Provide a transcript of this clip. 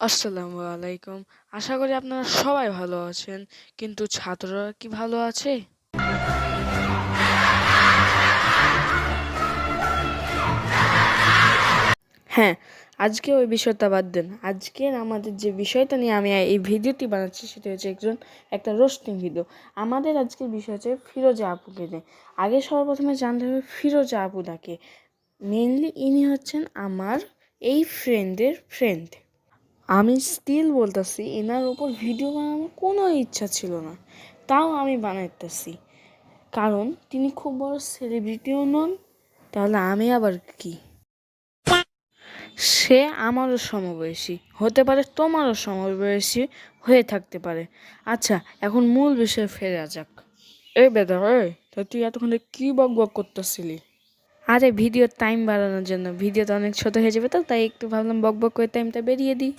আসসালামু আলাইকুম। আশা করি আপনারা সবাই ভালো আছেন, কিন্তু ছাত্ররা কি ভালো আছে? হ্যাঁ, আজকে ওই বিষয়টা বাদ দেন। আজকের আমাদের যে বিষয়টা নিয়ে আমি এই ভিডিওটি বানাচ্ছি সেটা হচ্ছে একটা রোস্টিং ভিডিও। আমাদের আজকের বিষয় হচ্ছে ফিরোজা আপুকে নিয়ে। আগে সর্বপ্রথমে জানতে হবে ফিরোজা আপুটাকে। মেইনলি ইনি হচ্ছেন আমার এই ফ্রেন্ডের ফ্রেন্ড। আমি স্টিল বলতেছি এনার উপর ভিডিও বানানোর কোনো ইচ্ছা ছিল না, তাও আমি বানাইতেছি কারণ তিনি খুব বড় সেলিব্রিটিও নন। তাহলে আমি আবার কি? সে আমারও সমবয়সী হতে পারে, তোমারও সমবয়সী হয়ে থাকতে পারে। আচ্ছা, এখন মূল বিষয়ে ফেরা যাক। এই বেদা, তা তুই এতক্ষণ কি বক বক করতেছিলি? আরে ভিডিওর টাইম বাড়ানোর জন্য। ভিডিওটা অনেক ছোট হয়ে যাবে, তো তাই একটু ভাবলাম বক বক করে টাইমটা বেরিয়ে দিই।